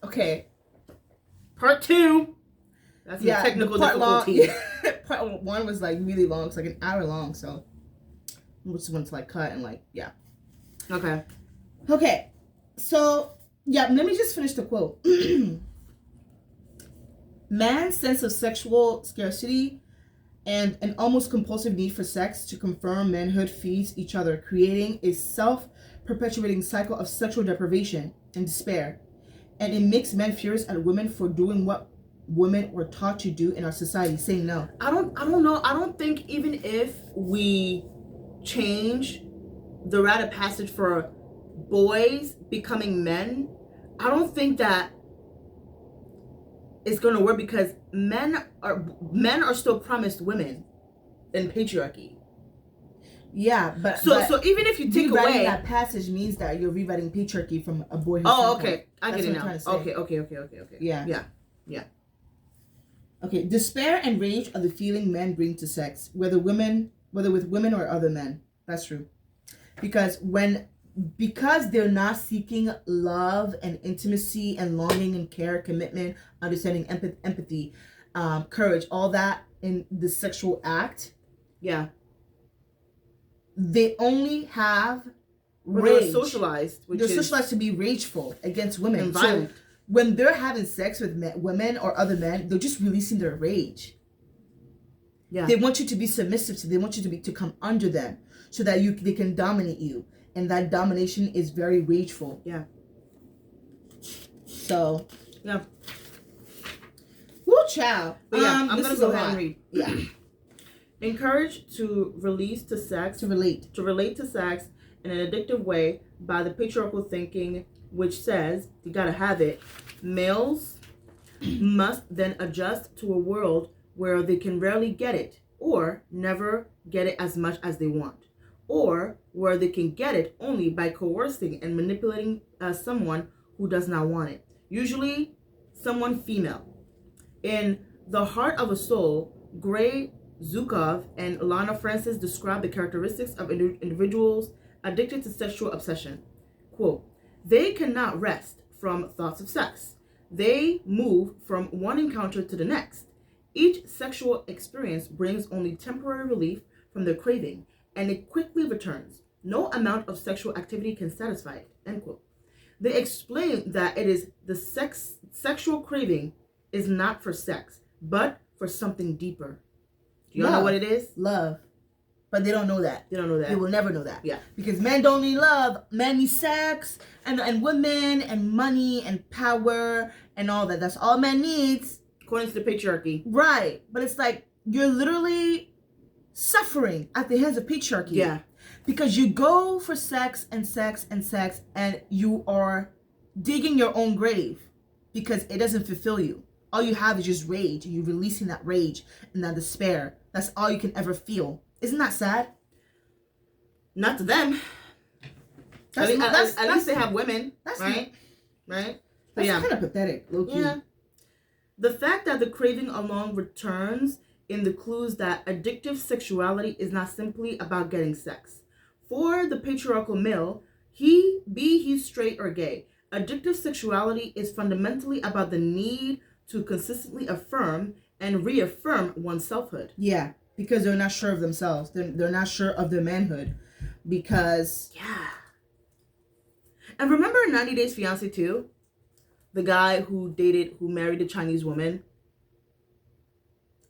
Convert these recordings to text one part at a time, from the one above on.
Okay. Part 2. That's the technical difficulty. Part 1 was like really long. It's like an hour long. So I just wanted to like cut and like, yeah. Okay. Okay. So, yeah, let me just finish the quote. Man's sense of sexual scarcity and an almost compulsive need for sex to confirm manhood feeds each other, creating a self-perpetuating cycle of sexual deprivation and despair. And it makes men furious at women for doing what women were taught to do in our society, saying no. I don't know. I don't think even if we change the rite of passage for boys becoming men, I don't think that it's going to work, because men are still promised women in patriarchy. Yeah, but so even if you take away that passage means that you're rewriting patriarchy from a boy. Okay, I get it now. Okay. Yeah. Okay, despair and rage are the feeling men bring to sex, whether with women or other men. That's true, because they're not seeking love and intimacy and longing and care, commitment, understanding, empathy, courage, all that in the sexual act. Yeah. They only have rage. They're socialized to be rageful against women. And violent. So when they're having sex with women or other men, they're just releasing their rage. Yeah. They want you to be submissive to. They want you to come under them so that they can dominate you. And that domination is very rageful. Yeah. So. Yeah. Woo, child. But yeah, I'm gonna go ahead and read. Yeah. Encouraged to relate to sex in an addictive way by the patriarchal thinking, which says you gotta have it. Males must then adjust to a world where they can rarely get it, or never get it as much as they want, or where they can get it only by coercing and manipulating someone who does not want it, usually someone female. In The Heart of a Soul, Gray Zukov and Lana Francis describe the characteristics of individuals addicted to sexual obsession. Quote, they cannot rest from thoughts of sex. They move from one encounter to the next. Each sexual experience brings only temporary relief from their craving, and it quickly returns. No amount of sexual activity can satisfy it, end quote. They explain that it is the sexual craving is not for sex, but for something deeper. Do you know what it is? Love. But they don't know that. They don't know that. They will never know that. Yeah. Because men don't need love. Men need sex and women and money and power and all that. That's all men needs. According to the patriarchy. Right. But it's like you're literally suffering at the hands of patriarchy. Yeah. Because you go for sex and sex and sex and you are digging your own grave because it doesn't fulfill you. All you have is just rage, and you're releasing that rage and that despair. That's all you can ever feel. Isn't that sad? Not to them. At least they have women. That's right? Right? That's kind of pathetic, low-key. Yeah. The fact that the craving alone returns in the clues that addictive sexuality is not simply about getting sex. For the patriarchal male, be he straight or gay, addictive sexuality is fundamentally about the need to consistently affirm and reaffirm one's selfhood. Yeah, because they're not sure of themselves. They're not sure of their manhood. Because... Yeah. And remember 90 Days Fiancé too? The guy who married a Chinese woman.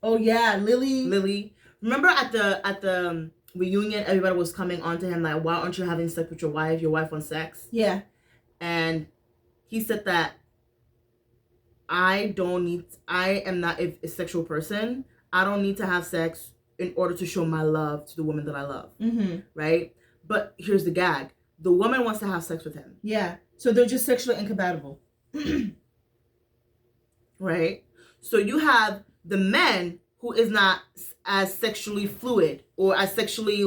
Oh yeah, Lily. Remember at the reunion, everybody was coming on to him like, why aren't you having sex with your wife? Your wife wants sex. Yeah. And he said that I am not a sexual person. I don't need to have sex in order to show my love to the woman that I love. Mm-hmm. Right? But here's the gag. The woman wants to have sex with him. Yeah. So they're just sexually incompatible. Right? So you have the man who is not as sexually fluid or as sexually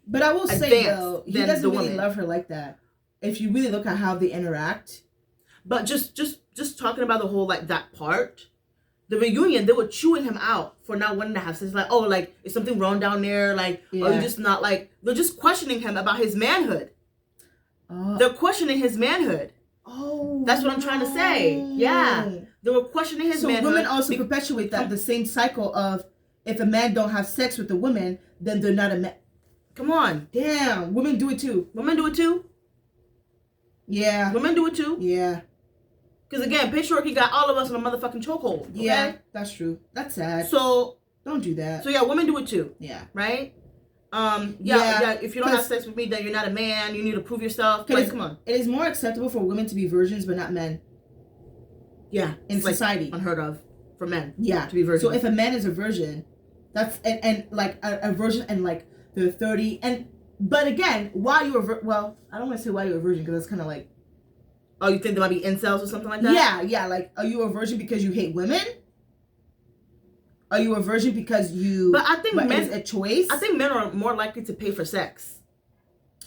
But I will say though, he doesn't really love her like that. If you really look at how they interact. But just talking about the whole that part, the reunion, they were chewing him out for not wanting to have sex. Like, oh, like, is something wrong down there? Like, are you just not they're just questioning him about his manhood. They're questioning his manhood. Oh, that's what I'm trying to say. Yeah, they were questioning his manhood. So women also perpetuate the same cycle of, if a man don't have sex with a woman, then they're not a man. Come on. Damn, women do it too. Women do it too? Yeah. Women do it too? Yeah. Because again, patriarchy got all of us in a motherfucking chokehold. Okay? Yeah, that's true. That's sad. So don't do that. So yeah, women do it too. Yeah. Right? Yeah. If you don't have sex with me, then you're not a man. You need to prove yourself. Like, come on. It is more acceptable for women to be virgins, but not men. Yeah. In society. Like unheard of for men. Yeah. To be virgins. So if a man is a virgin, that's and like a virgin and like they're 30 but again, while you were well, I don't want to say why you're a virgin because it's kind of like, oh, you think there might be incels or something like that? Yeah. Like, are you a virgin because you hate women? Are you a virgin because you? But I think men, is a choice. I think men are more likely to pay for sex.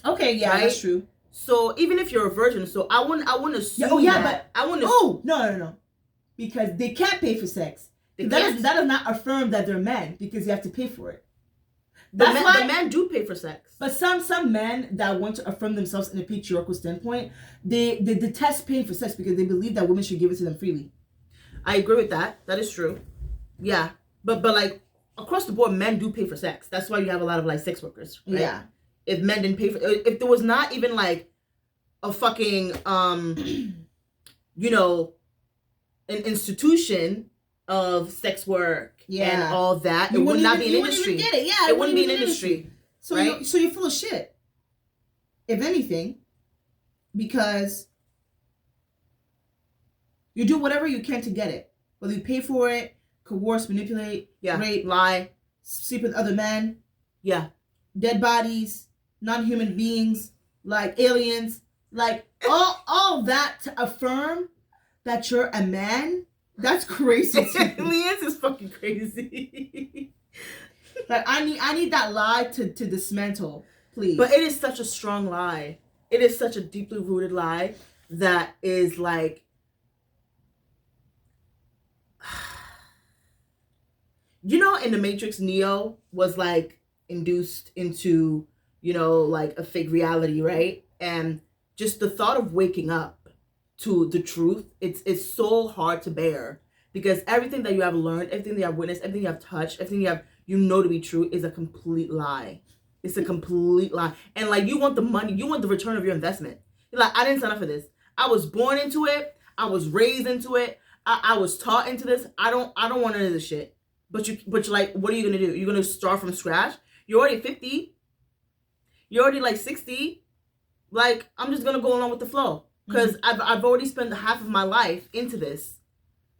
Okay, yeah, right? That's true. So even if you're a virgin, so I wouldn't assume. But I wouldn't. Oh no, because they can't pay for sex. That does not affirm that they're men because you have to pay for it. That's why the men do pay for sex. But some men that want to affirm themselves in a patriarchal standpoint, they detest paying for sex because they believe that women should give it to them freely. I agree with that. That is true. Yeah. But like across the board, men do pay for sex. That's why you have a lot of like sex workers. Right? Yeah. If men didn't pay for, if there was not even like a fucking an institution of sex work and all that, it would not be an industry. Even get it. Yeah, it wouldn't be an industry. So you're full of shit. If anything, because you do whatever you can to get it, whether you pay for it, coerce, manipulate, rape, lie, sleep with other men, dead bodies, non-human beings, like aliens, like all that to affirm that you're a man. That's crazy. Aliens is fucking crazy. Like I need that lie to dismantle, please. But it is such a strong lie. It is such a deeply rooted lie that is like, in the Matrix, Neo was like induced into, like a fake reality, right? And just the thought of waking up to the truth, it's so hard to bear because everything that you have learned, everything that you have witnessed, everything you have touched, everything you know to be true is a complete lie. It's a complete lie. And like, you want the money, you want the return of your investment. You're like, I didn't sign up for this. I was born into it. I was raised into it. I was taught into this. I don't want none of this shit. But you're like, what are you gonna do? You're gonna start from scratch? You're already 50. You're already like 60. Like, I'm just gonna go along with the flow. Because I've already spent half of my life into this.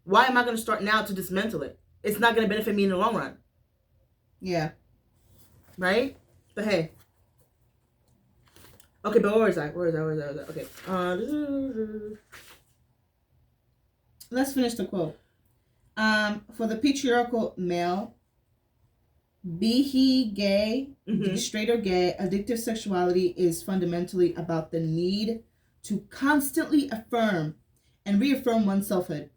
Why am I gonna start now to dismantle it? It's not gonna benefit me in the long run. Yeah. Right? But hey. Okay, but where is that? Okay. Let's finish the quote. For the patriarchal male, be he gay, straight or gay, addictive sexuality is fundamentally about the need to constantly affirm and reaffirm one's selfhood.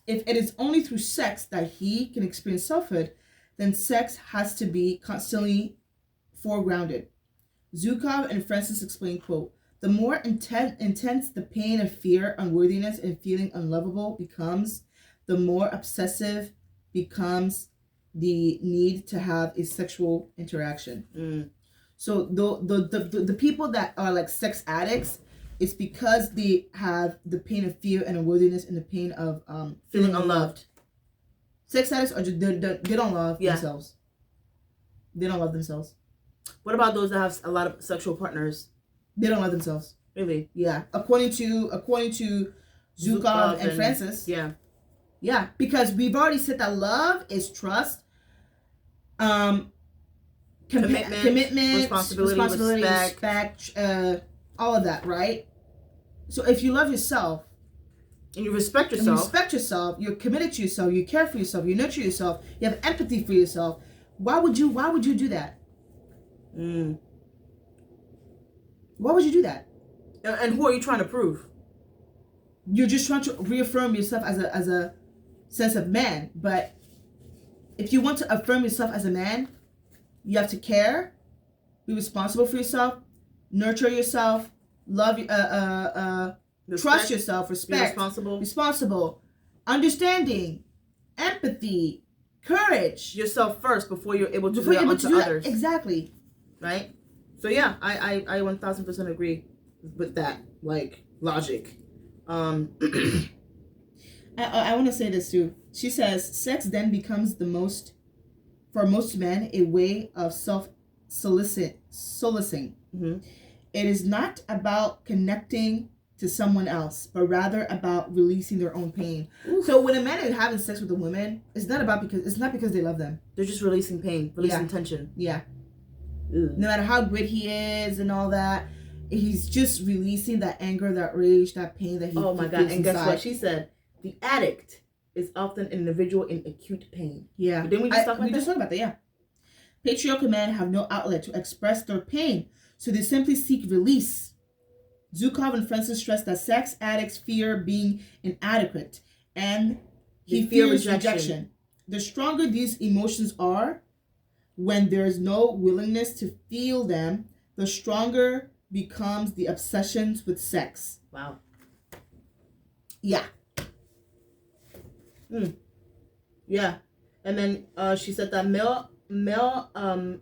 If it is only through sex that he can experience selfhood, then sex has to be constantly foregrounded. Zukov and Francis explain, quote, the more intense the pain of fear, unworthiness, and feeling unlovable becomes, the more obsessive becomes the need to have a sexual interaction. So the people that are like sex addicts, it's because they have the pain of fear and unworthiness and the pain of feeling unloved. Sex addicts are just they don't love themselves. They don't love themselves. What about those that have a lot of sexual partners? They don't love themselves. Really? Yeah. According to Zukov and Francis. Yeah. Yeah, because we've already said that love is trust, commitment, responsibility, respect, all of that, right? So if you love yourself and you respect yourself, you're committed to yourself, you care for yourself, you nurture yourself, you have empathy for yourself. Why would you do that? Why would you do that? And who are you trying to prove? You're just trying to reaffirm yourself as a sense of man. But if you want to affirm yourself as a man, you have to care, be responsible for yourself, nurture yourself, love trust yourself, respect, responsible, understanding, empathy, courage. Yourself first before you're able to do that onto others. Exactly. Right? So yeah, I 1000% agree with that, like, logic. I want to say this too. She says, sex then becomes for most men, a way of solacing. Mm-hmm. It is not about connecting to someone else, but rather about releasing their own pain. Oof. So when a man is having sex with a woman, it's not because they love them. They're just releasing pain, releasing tension. Yeah. Ew. No matter how good he is and all that, he's just releasing that anger, that rage, that pain that he. Oh my God! And guess what she said? The addict is often an individual in acute pain. Yeah. Didn't we just talk about that? We just talked about that. Yeah. Patriarchal men have no outlet to express their pain, so they simply seek release. Zukov and Francis stress that sex addicts fear being inadequate, and he fears rejection. The stronger these emotions are, when there is no willingness to feel them, the stronger becomes the obsessions with sex. Wow. Yeah. Yeah. And then she said that male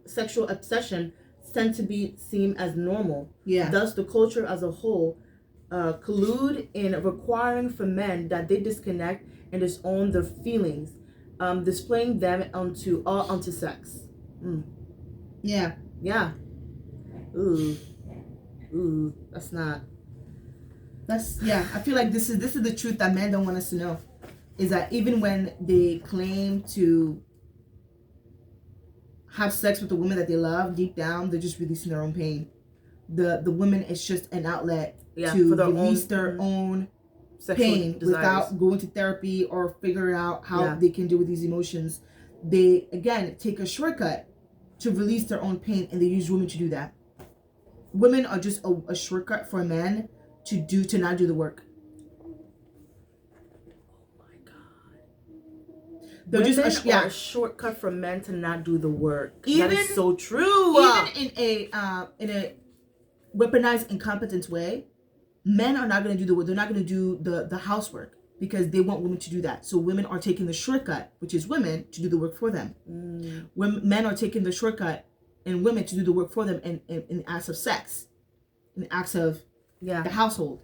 sexual obsession tend to be seen as normal. Yeah. Thus, the culture as a whole collude in requiring for men that they disconnect and disown their feelings, displaying them onto sex. Yeah. Yeah. Ooh. Yeah. I feel like this is the truth that men don't want us to know, is that even when they claim to have sex with the woman that they love, deep down they're just releasing their own pain. The woman is just an outlet to release their own pain desires, without going to therapy or figuring out how they can deal with these emotions. They again take a shortcut to release their own pain, and they use women to do that. Women are just a shortcut for men to not do the work. They're just a shortcut for men to not do the work. That is so true. Even in a weaponized incompetence way, men are not going to do the work. They're not going to do the housework because they want women to do that. So women are taking the shortcut, which is women, to do the work for them. Men are taking the shortcut and women to do the work for them in acts of sex, in acts of the household,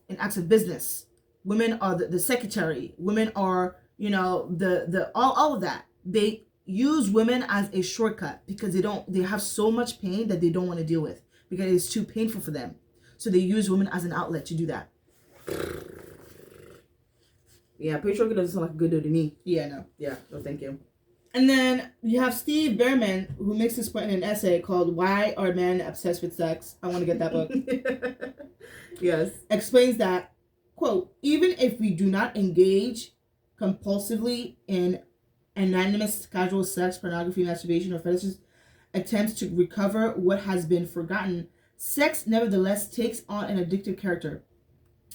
in acts of business. Women are the secretary. Women are, the all of that. They use women as a shortcut because they have so much pain that they don't want to deal with because it's too painful for them. So they use women as an outlet to do that. Yeah, patriarchy doesn't sound like a good deal to me. Yeah, no. Yeah, no thank you. And then you have Steve Behrman, who makes this point in an essay called "Why Are Men Obsessed with Sex?" I want to get that book. Yes. Explains that, quote, even if we do not engage compulsively in anonymous casual sex, pornography, masturbation, or fetishes, attempts to recover what has been forgotten, sex nevertheless takes on an addictive character.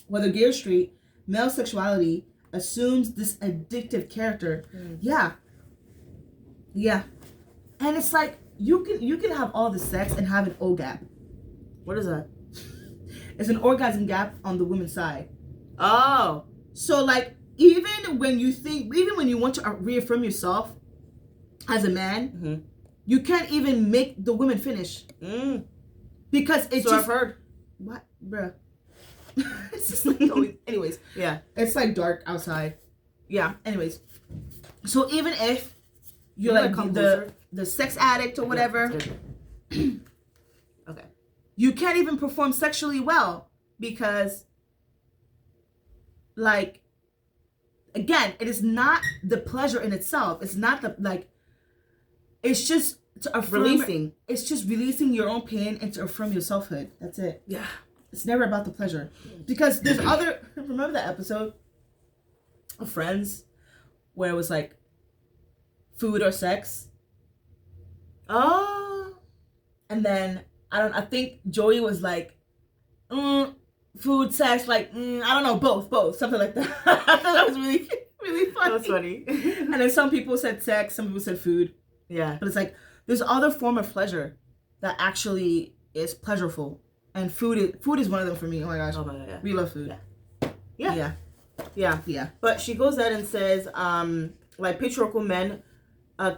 Whether gay or straight, male sexuality assumes this addictive character. Yeah. And it's like you can have all the sex and have an O gap. What is that? It's an orgasm gap on the woman's side. Oh. So like even when you want to reaffirm yourself as a man, you can't even make the woman finish. Because it's I've heard. What, bruh? It's just like always. Anyways. Yeah. It's like dark outside. Yeah. Anyways. So even if you're like the sex addict or whatever, okay, you can't even perform sexually well because, like, again, it is not the pleasure in itself. It's not it's just to affirm. It's just releasing your own pain and to affirm your selfhood. That's it. Yeah. It's never about the pleasure. Because there's remember that episode of Friends where it was like food or sex? Oh. And then I think Joey was like, food, sex, like, I don't know, both, something like that. I thought that was really, really funny. That was funny. And then some people said sex, some people said food. Yeah. But it's like, there's other form of pleasure that actually is pleasureful. And food is one of them for me. Oh my gosh. Oh my god, yeah. We love food. Yeah. But she goes ahead and says, like patriarchal men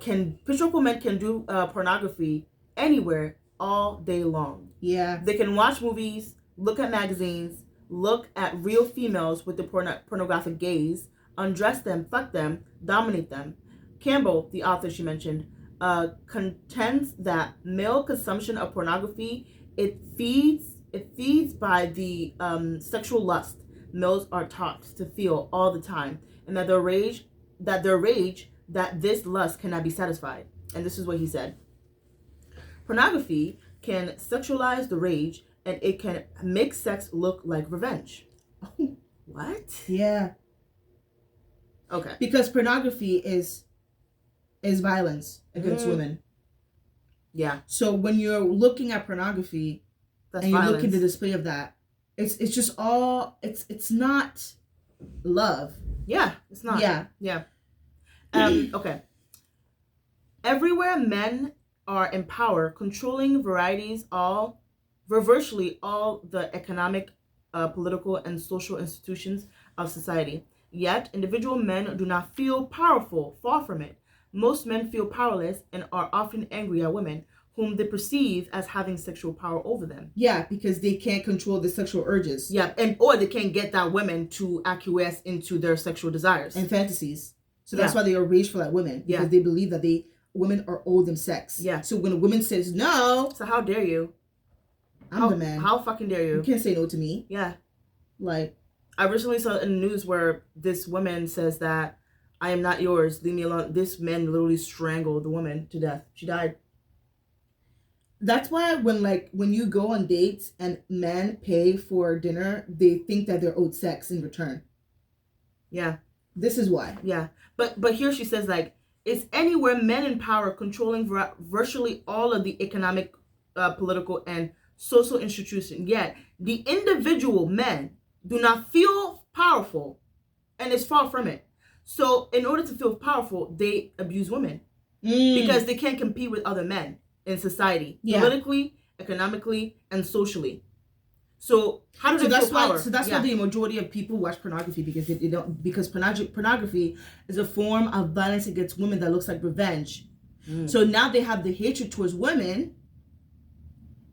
can do pornography anywhere all day long. Yeah. They can watch movies, look at magazines, look at real females with the pornographic gaze, undress them, fuck them, dominate them. Campbell, the author she mentioned, contends that male consumption of pornography it feeds by the sexual lust males are taught to feel all the time, and that their rage that this lust cannot be satisfied. And this is what he said: pornography can sexualize the rage, and it can make sex look like revenge. Oh, what? Yeah. Okay. Because pornography is violence against women. Yeah. So when you're looking at pornography and you're looking at the display of that, it's just all it's not love. Yeah, it's not. Yeah. Okay. Everywhere men are in power, controlling virtually all the economic, political, and social institutions of society. Yet, individual men do not feel powerful. Far from it. Most men feel powerless and are often angry at women, whom they perceive as having sexual power over them. Yeah, because they can't control the sexual urges. Yeah, or they can't get that women to acquiesce into their sexual desires and fantasies. So that's why they are rageful at women, because they believe that women are owed them sex. Yeah. So when a woman says no, so how dare you? I'm the man. How fucking dare you? You can't say no to me. Yeah. Like, I recently saw in the news where this woman says that I am not yours, leave me alone. This man literally strangled the woman to death. She died. That's why when you go on dates and men pay for dinner, they think that they're owed sex in return. Yeah. This is why. Yeah. But here she says, like, it's anywhere men in power controlling virtually all of the economic, political, and social institutions. Yet the individual men do not feel powerful, and it's far from it. So in order to feel powerful, they abuse women because they can't compete with other men in society, politically, economically, and socially. So how do they feel power? So that's why the majority of people watch pornography, because they don't, because pornography is a form of violence against women that looks like revenge. So now they have the hatred towards women,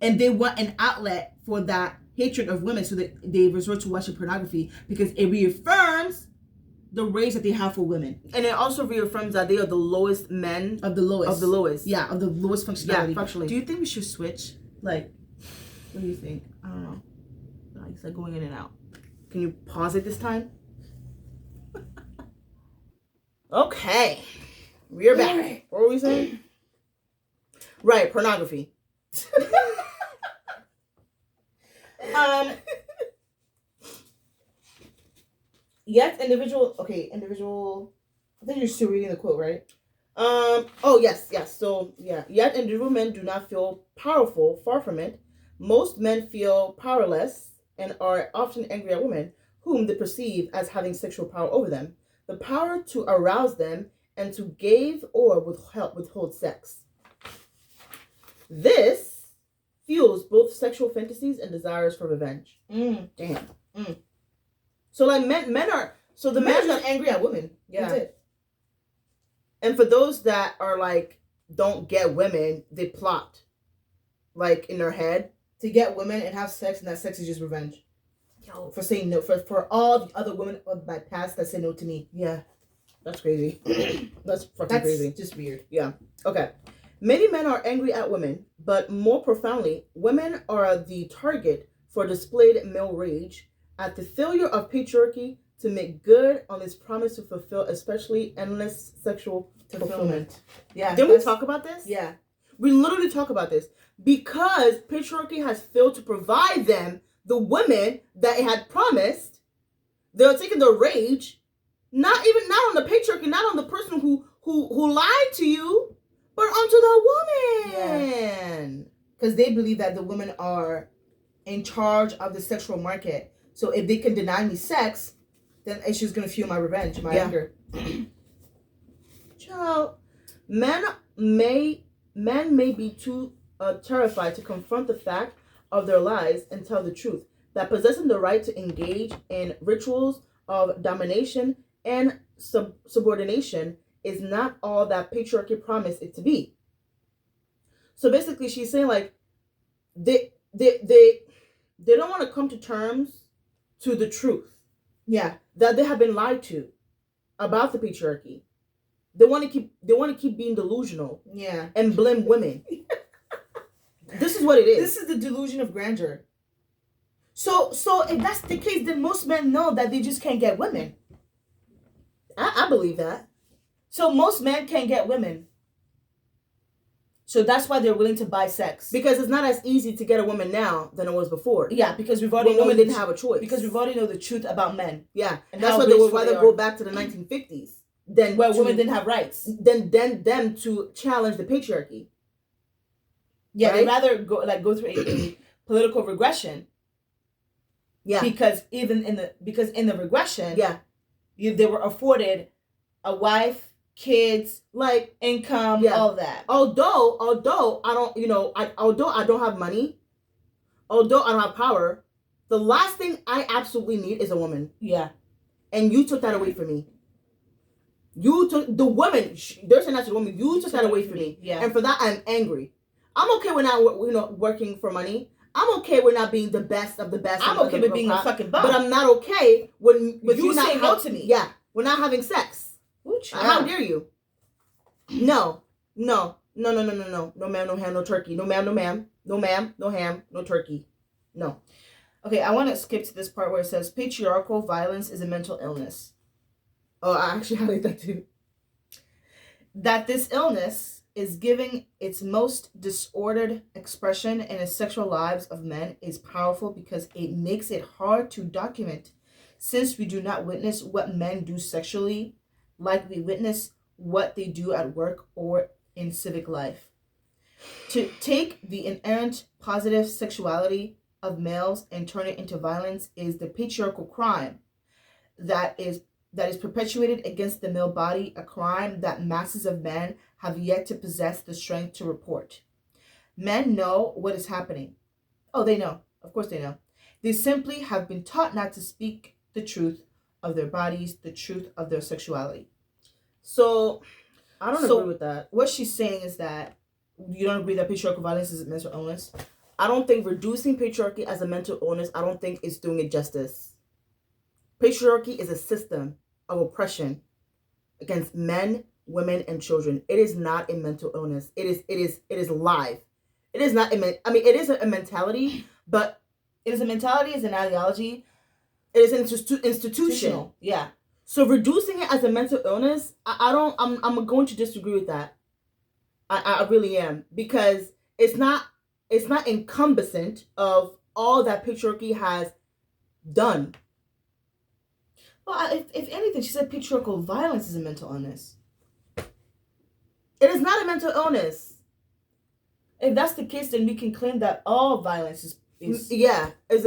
and they want an outlet for that hatred of women, so that they resort to watching pornography because it reaffirms the rage that they have for women. And it also reaffirms that they are the lowest men. Of the lowest. Yeah, of the lowest functionality. Yeah, functionally. Do you think we should switch? Like, what do you think? I don't know. It's like going in and out. Can you pause it this time? Okay. We're back. What were we saying? Right, pornography. Yes, individual. I think you're still reading the quote, right? Oh, yes. So, yeah. Yet individual men do not feel powerful. Far from it. Most men feel powerless and are often angry at women, whom they perceive as having sexual power over them. The power to arouse them and to give or withhold sex. This fuels both sexual fantasies and desires for revenge. Damn. So like men are, so the men are just angry at women. Yeah. That's it. And for those that are like, don't get women, they plot like in their head to get women and have sex, and that sex is just revenge. Yo. For saying no, for all the other women of my past that said no to me. Yeah. That's crazy. That's crazy. That's just weird. Yeah. Okay. Many men are angry at women, but more profoundly, women are the target for displayed male rage at the failure of patriarchy to make good on its promise to fulfill especially endless sexual fulfillment. Yeah. Didn't we talk about this? Yeah. We literally talk about this because patriarchy has failed to provide them the women that it had promised. They're taking the rage, not on the patriarchy, not on the person who lied to you, but onto the woman. Because they believe that the women are in charge of the sexual market. So if they can deny me sex, then it's just going to fuel my revenge, my anger. Child, men may be too terrified to confront the fact of their lives and tell the truth, that possessing the right to engage in rituals of domination and subordination is not all that patriarchy promised it to be. So basically, she's saying like they don't want to come to terms to the truth. Yeah, that they have been lied to about the patriarchy. They want to keep being delusional. Yeah, and blame women. This is what it is. This is the delusion of grandeur. So if that's the case, then most men know that they just can't get women. I believe that. So most men can't get women. So that's why they're willing to buy sex. Because it's not as easy to get a woman now than it was before. Yeah, because we've already women didn't have a choice. Because we've already know the truth about men. Yeah, and that's why they would rather go back to the 1950s than where women didn't have rights. Than them to challenge the patriarchy. Yeah, right? They'd rather go through a political regression. Yeah, because in the regression, yeah, they were afforded a wife, kids, like income, all that. Although I don't, although I don't have money, although I don't have power, the last thing I absolutely need is a woman. Yeah, and you took that away from me. You took the woman. There's an actual woman. You took that away from me. Yeah, and for that I'm angry. I'm okay with not working for money. I'm okay with not being the best of the best. I'm okay with being a fucking bum. But I'm not okay with you saying no to me. Yeah, we're not having sex. How dare you? No, ma'am, no ham, no turkey. No ma'am, no ham, no turkey. No. Okay, I want to skip to this part where it says patriarchal violence is a mental illness. Oh, I actually highlight that too. That this illness is giving its most disordered expression in the sexual lives of men is powerful because it makes it hard to document, since we do not witness what men do sexually like we witness what they do at work or in civic life. To take the inherent positive sexuality of males and turn it into violence is the patriarchal crime that is perpetuated against the male body, a crime that masses of men have yet to possess the strength to report. Men know what is happening. Oh, they know. Of course they know. They simply have been taught not to speak the truth of their bodies, the truth of their sexuality. So, I don't agree with that. What she's saying is that you don't agree that patriarchal violence is a mental illness? I don't think reducing patriarchy as a mental illness, I don't think it's doing it justice. Patriarchy is a system of oppression against men, women, and children. It is not a mental illness. It is live. It is not it is a mentality, but it is a mentality, it's an ideology. It is an institution. Yeah. So reducing it as a mental illness, I'm going to disagree with that. I really am, because it's not encompassing of all that patriarchy has done. Well, if anything, she said patriarchal violence is a mental illness. It is not a mental illness. If that's the case, then we can claim that all violence is an illness. It's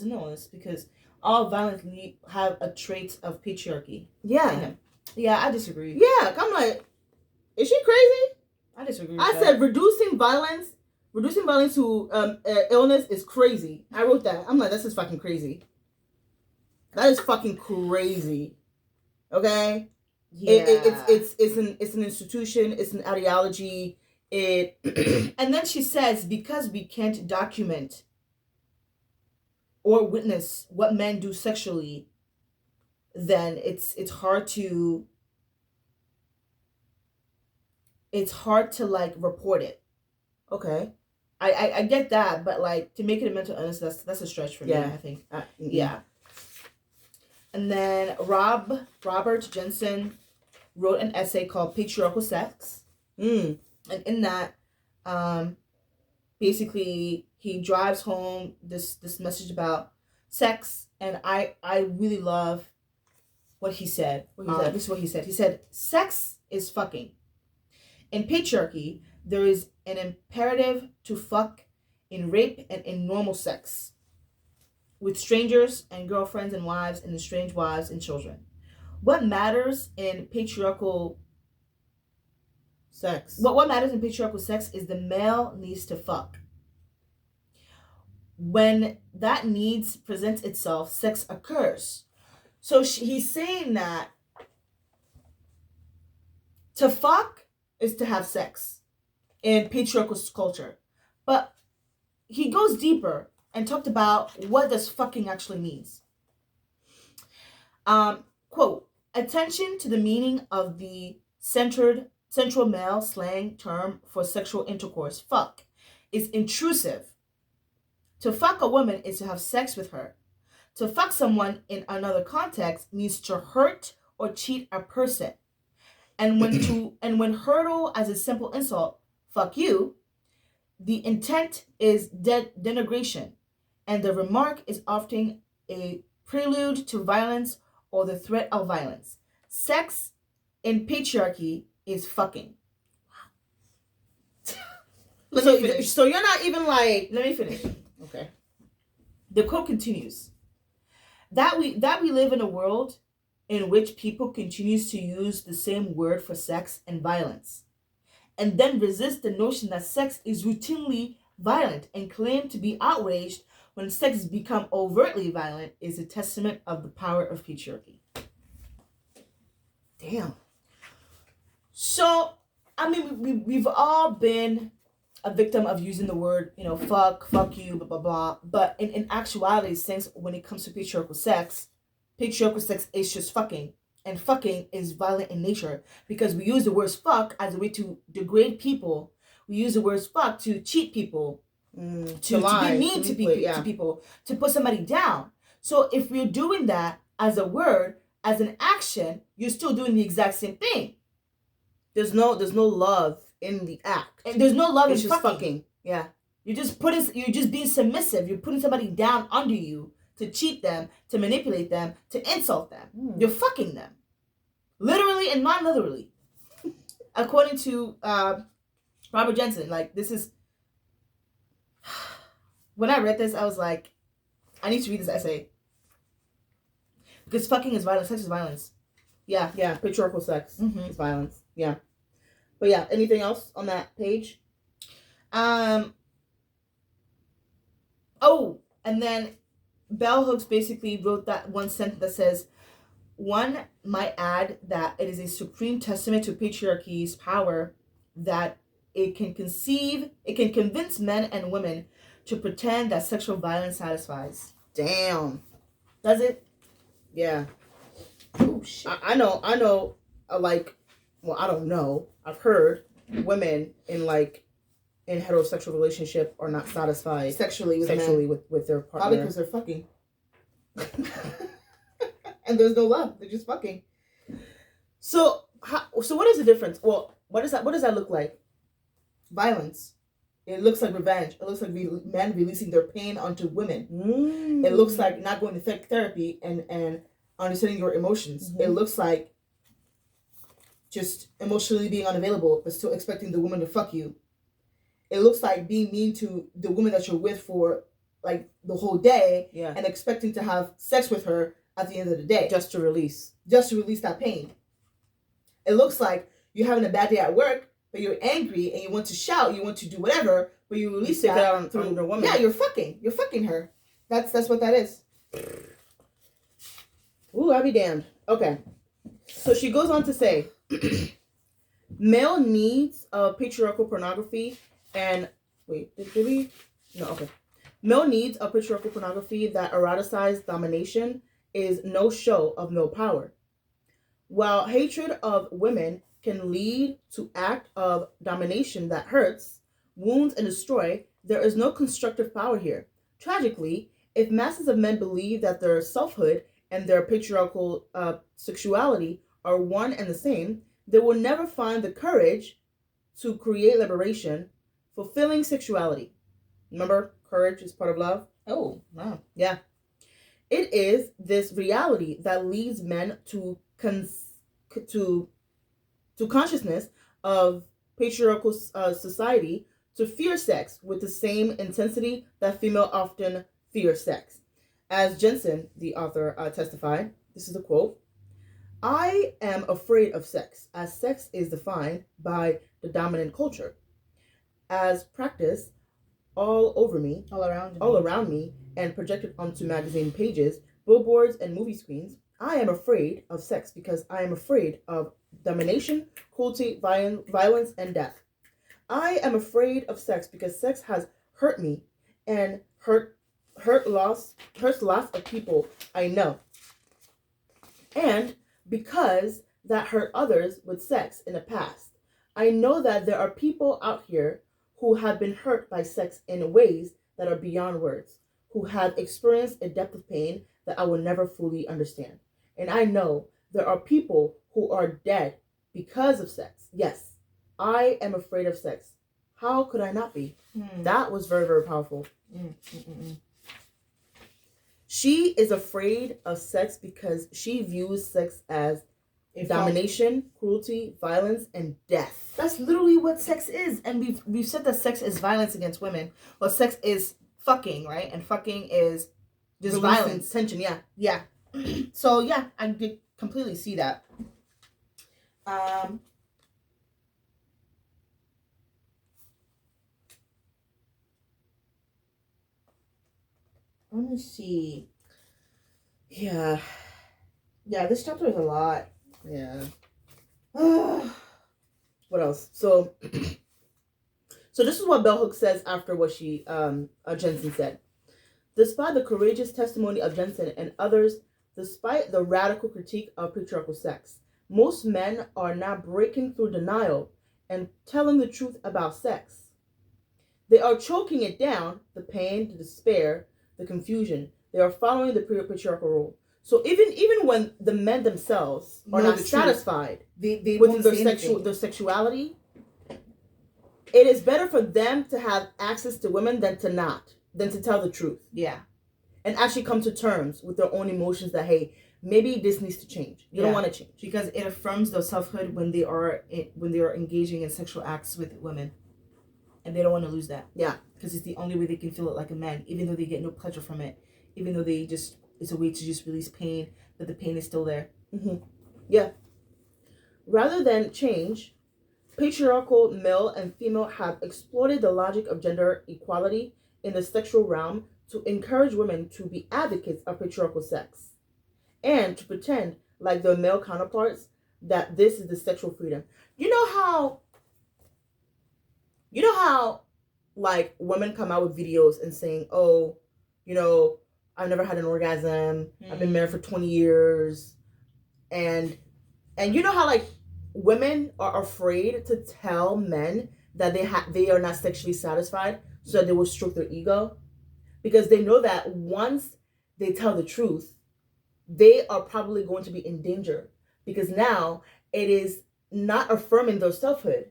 an illness, because all violence have a trait of patriarchy. Yeah. Yeah, I disagree. Yeah, I'm like, is she crazy? I disagree with I that. said reducing violence to illness is crazy. I wrote that. I'm like, this is fucking crazy. That is fucking crazy. Okay? Yeah. It's an institution, it's an ideology. And then she says, because we can't document or witness what men do sexually, then it's hard to like report it. Okay. I get that, but like to make it a mental illness, that's a stretch for me, I think. Yeah. And then Robert Jensen wrote an essay called Patriarchal Sex. And in that, basically he drives home this message about sex, and I really love what he said. This is what he said. He said, sex is fucking. In patriarchy, there is an imperative to fuck in rape and in normal sex, with strangers and girlfriends and wives and estranged wives and children. What matters in patriarchal sex? What matters in patriarchal sex is the male needs to fuck. when that needs presents itself, sex occurs. So he's saying that to fuck is to have sex in patriarchal culture. But he goes deeper and talked about what does fucking actually means. Quote, attention to the meaning of the central male slang term for sexual intercourse, fuck, is intrusive. To fuck a woman is to have sex with her. To fuck someone in another context means to hurt or cheat a person. And when hurtle as a simple insult, fuck you, the intent is denigration, and the remark is often a prelude to violence or the threat of violence. Sex in patriarchy is fucking. So you're not even like, let me finish. Okay. The quote continues. That we live in a world in which people continues to use the same word for sex and violence, and then resist the notion that sex is routinely violent and claim to be outraged when sex has become overtly violent is a testament of the power of patriarchy. Damn. So, I mean, we've all been a victim of using the word, fuck you, blah, blah, blah. But in actuality, since when it comes to patriarchal sex is just fucking. And fucking is violent in nature because we use the word fuck as a way to degrade people. We use the word fuck to cheat people, to be mean to people, to put somebody down. So if we're doing that as a word, as an action, you're still doing the exact same thing. There's no love in the act. And there's no love in fucking. Yeah. You're just being submissive. You're putting somebody down under you to cheat them, to manipulate them, to insult them. You're fucking them. Literally and non-literally. According to Robert Jensen, this is... When I read this, I was like, I need to read this essay. Because fucking is violence. Sex is violence. Yeah. Yeah, patriarchal sex is violence. Yeah. But yeah, anything else on that page? Oh, and then Bell Hooks basically wrote that one sentence that says, one might add that it is a supreme testament to patriarchy's power that it can convince men and women to pretend that sexual violence satisfies. Damn. Does it? Yeah. Oh, shit. I know, I don't know. I've heard women in heterosexual relationship are not satisfied sexually with their partner. Probably because they're fucking. And there's no love. They're just fucking. So what is the difference? Well, what does that look like? Violence. It looks like revenge. It looks like men releasing their pain onto women. It looks like not going to therapy and understanding your emotions. It looks like just emotionally being unavailable, but still expecting the woman to fuck you. It looks like being mean to the woman that you're with for the whole day, and expecting to have sex with her at the end of the day. Just to release that pain. It looks like you're having a bad day at work, but you're angry and you want to shout, you want to do whatever, but you release that out through the woman. Yeah, you're fucking her. That's what that is. Ooh, I'll be damned. Okay. So she goes on to say, male needs of patriarchal pornography and... Wait, did we... No, okay. Male needs of patriarchal pornography that eroticize domination is no show of male power. While hatred of women can lead to act of domination that hurts, wounds, and destroy, there is no constructive power here. Tragically, if masses of men believe that their selfhood and their patriarchal sexuality are one and the same, they will never find the courage to create liberation, fulfilling sexuality. Remember, courage is part of love? Oh, wow. Yeah. It is this reality that leads men to consciousness of patriarchal society to fear sex with the same intensity that female often fear sex. As Jensen, the author, testified, this is a quote, I am afraid of sex, as sex is defined by the dominant culture. As practice, all over me, all around me, and projected onto magazine pages, billboards, and movie screens, I am afraid of sex because I am afraid of domination, cruelty, violence, and death. I am afraid of sex because sex has hurt me and hurts lots of people I know. And because that hurt others with sex in the past. I know that there are people out here who have been hurt by sex in ways that are beyond words, who have experienced a depth of pain that I will never fully understand. And I know there are people who are dead because of sex. Yes, I am afraid of sex. How could I not be? That was very, very powerful. She is afraid of sex because she views sex as domination, cruelty, violence, and death. That's literally what sex is. And we've said that sex is violence against women. Well, sex is fucking, right? And fucking is just violence. Tension, yeah. Yeah. So, yeah, I did completely see that. Let me see. Yeah. Yeah, this chapter is a lot. Yeah. What else? So this is what Bell Hooks says after what she Jensen said. Despite the courageous testimony of Jensen and others, despite the radical critique of patriarchal sex, most men are now breaking through denial and telling the truth about sex. They are choking it down, the pain, the despair, the confusion. They are following the patriarchal rule. So even when the men themselves are not satisfied with their sexuality, it is better for them to have access to women than to tell the truth. Yeah. And actually come to terms with their own emotions that, hey, maybe this needs to change. You don't want to change. Because it affirms their selfhood when they are engaging in sexual acts with women. And they don't want to lose that. Yeah. Because it's the only way they can feel it like a man, even though they get no pleasure from it. Even though it's a way to just release pain, but the pain is still there. Yeah. Rather than change, patriarchal male and female have exploited the logic of gender equality in the sexual realm to encourage women to be advocates of patriarchal sex and to pretend like their male counterparts that this is the sexual freedom. You know how like women come out with videos and saying, oh, I've never had an orgasm. I've been married for 20 years. And you know how like women are afraid to tell men that they are not sexually satisfied so that they will stroke their ego? Because they know that once they tell the truth, they are probably going to be in danger. Because now it is not affirming their selfhood.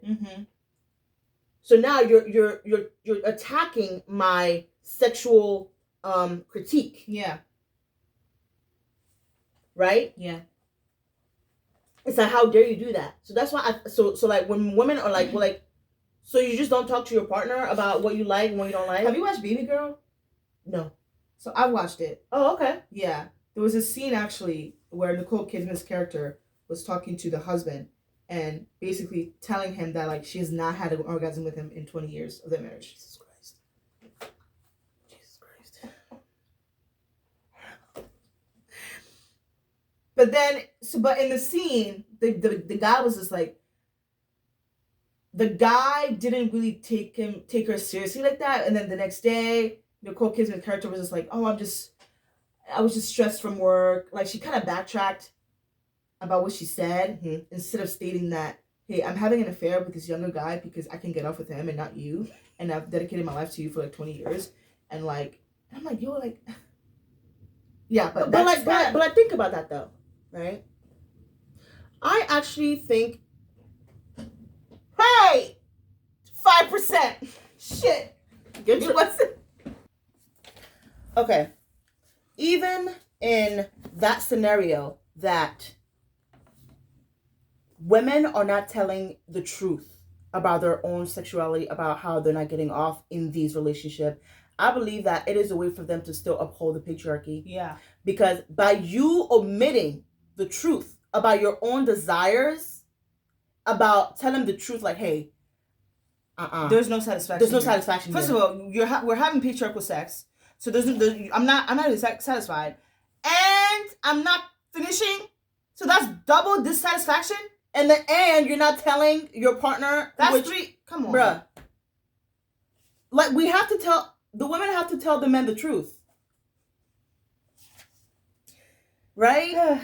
So now you're attacking my sexual critique. Yeah. Right? Yeah. It's like, how dare you do that? So that's why so like when women are like, well, like, so you just don't talk to your partner about what you like and what you don't like? Have you watched Baby Girl? No. So I watched it. Oh, okay. Yeah. There was a scene actually where Nicole Kidman's character was talking to the husband and basically telling him that like she has not had an orgasm with him in 20 years of their marriage. Jesus Christ. But then, but in the scene, the guy was just like, the guy didn't really take her seriously like that. And then the next day, Nicole Kidman's character was just like, oh, I was just stressed from work. Like she kind of backtracked about what she said instead of stating that, hey, I'm having an affair with this younger guy because I can get off with him and not you. And I've dedicated my life to you for like 20 years. And like, I'm like, yo, like, yeah, but I think about that though, right? I actually think, hey, 5%. Shit. Okay. Even in that scenario that women are not telling the truth about their own sexuality, about how they're not getting off in these relationships, I believe that it is a way for them to still uphold the patriarchy. Yeah. Because by you omitting the truth about your own desires, about telling the truth like, hey, There's no satisfaction. There's no satisfaction. First of all, we're having patriarchal sex, so I'm not even satisfied, and I'm not finishing, so that's double dissatisfaction. And you're not telling your partner. That's three. Come on, bruh. Like, we have to tell the women have to tell the men the truth, right?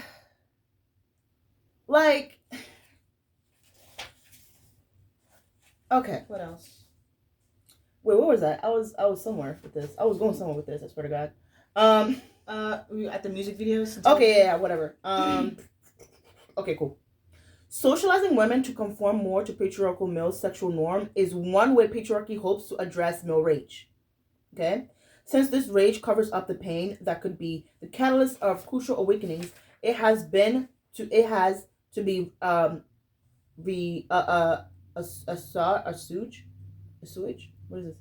Like, okay. What else? Wait, what was that? I was somewhere with this. I was going somewhere with this. I swear to God. At the music videos. Okay, yeah, whatever. Okay, cool. Socializing women to conform more to patriarchal male sexual norm is one way patriarchy hopes to address male rage. Okay? Since this rage covers up the pain that could be the catalyst of crucial awakenings, it has to be sewage? What is this?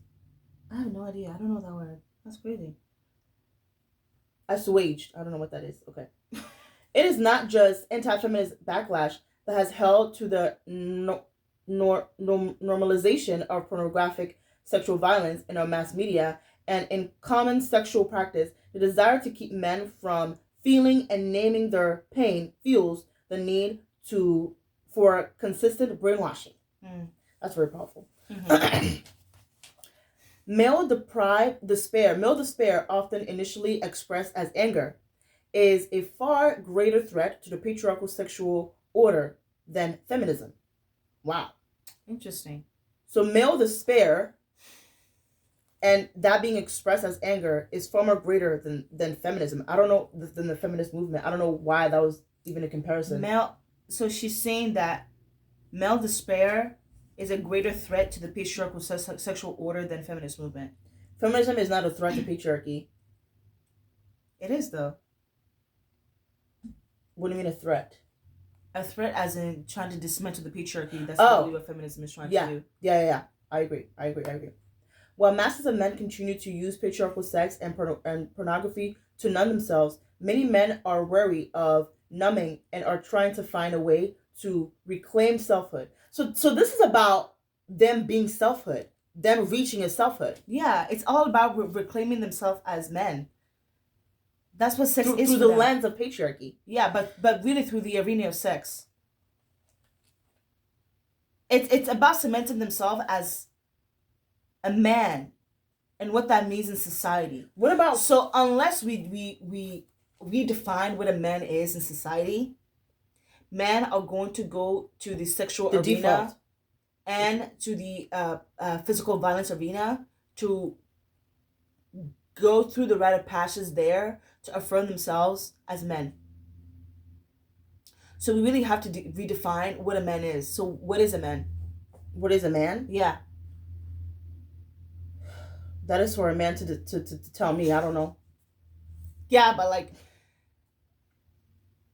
I have no idea. I don't know that word. That's crazy. Assuaged. I don't know what that is. Okay. It is not just anti-feminist backlash that has held to the normalization of pornographic sexual violence in our mass media and in common sexual practice. The desire to keep men from feeling and naming their pain fuels the need for consistent brainwashing. That's very powerful. Mm-hmm. Male despair, often initially expressed as anger, is a far greater threat to the patriarchal sexual order than feminism. Wow. Interesting. So male despair, and that being expressed as anger, is far more greater than feminism. I don't know, than the feminist movement. I don't know why that was even a comparison. So she's saying that male despair is a greater threat to the patriarchal sexual order than feminist movement. Feminism is not a threat to patriarchy. It is, though. What do you mean a threat? A threat as in trying to dismantle the patriarchy. That's really what feminism is trying to do. Yeah. I agree. While masses of men continue to use patriarchal sex and pornography to numb themselves, many men are wary of numbing and are trying to find a way to reclaim selfhood. So this is about them being selfhood, them reaching a selfhood. Yeah, it's all about reclaiming themselves as men. That's what sex is through the lens of patriarchy. Yeah, but really through the arena of sex. It's about cementing themselves as a man and what that means in society. What about unless we redefine what a man is in society, men are going to go to the sexual arena default. And to the physical violence arena to go through the rite of passage there to affirm themselves as men. So we really have to redefine what a man is. So what is a man? What is a man? Yeah. That is for a man to tell me. I don't know. Yeah, but like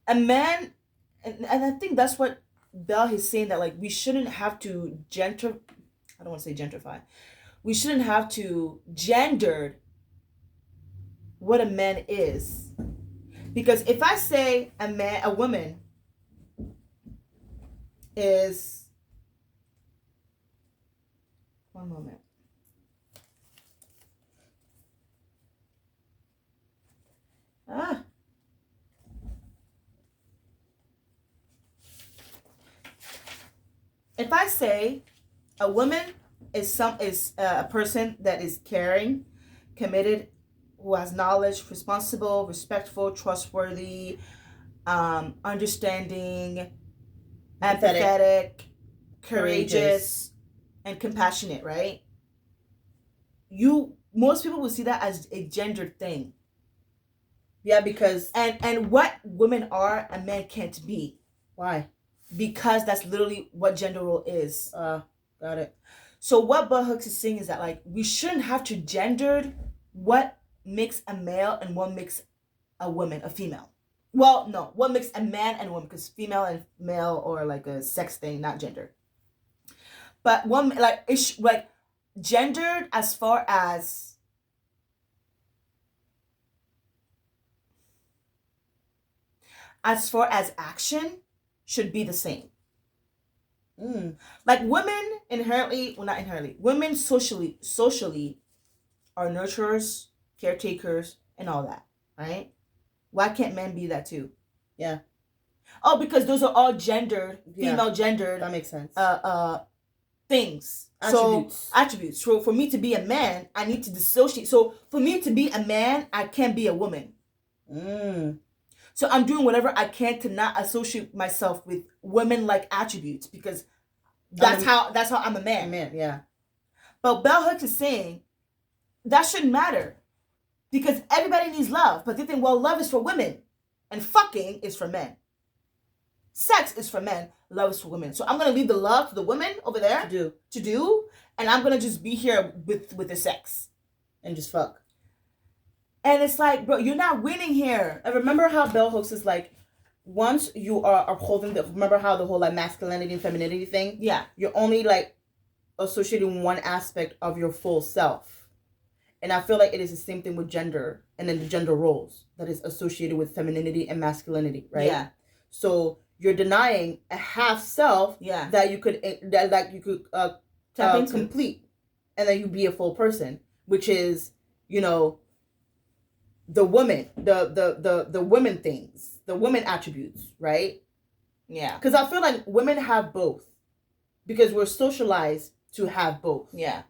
a man, and I think that's what Bell is saying, that like we shouldn't have to I don't want to say gentrify. We shouldn't have to gender what a man is. Because if I say a woman is, one moment. If I say a woman is a person that is caring, committed, who has knowledge, responsible, respectful, trustworthy, understanding, empathetic, courageous, and compassionate, right? Most people will see that as a gendered thing. Yeah, because and what women are, a man can't be. Why? Because that's literally what gender role is. Got it. So what Bell Hooks is saying is that like we shouldn't have to gender what makes a male and what makes a woman, a female. Well, no, what makes a man and a woman, because female and male are like a sex thing, not gender. But one like it's like gendered as far as action should be the same. Like women inherently, well, not inherently, women socially are nurturers, caretakers, and all that, right? Why can't men be that too? Yeah. Oh, because those are all gendered, female gendered. That makes sense. Things. Attributes. So for me to be a man, I need to dissociate. So for me to be a man, I can't be a woman. So I'm doing whatever I can to not associate myself with women-like attributes because that's how I'm a man. Yeah. But Bell Hooks is saying that shouldn't matter because everybody needs love. But they think, well, love is for women and fucking is for men. Sex is for men, love is for women. So I'm gonna leave the love to the women over there to do, and I'm gonna just be here with the sex and just fuck. And it's like, bro, you're not winning here. And remember how Bell Hooks is like, once you are upholding remember how the whole like masculinity and femininity thing? Yeah. You're only like associating one aspect of your full self. And I feel like it is the same thing with gender and then the gender roles that is associated with femininity and masculinity, right? Yeah. So you're denying a half self that you could tap into, complete, and then you be a full person, which is, you know, the woman, the women things, the women attributes, right? Yeah. Because I feel like women have both, because we're socialized to have both. Yeah.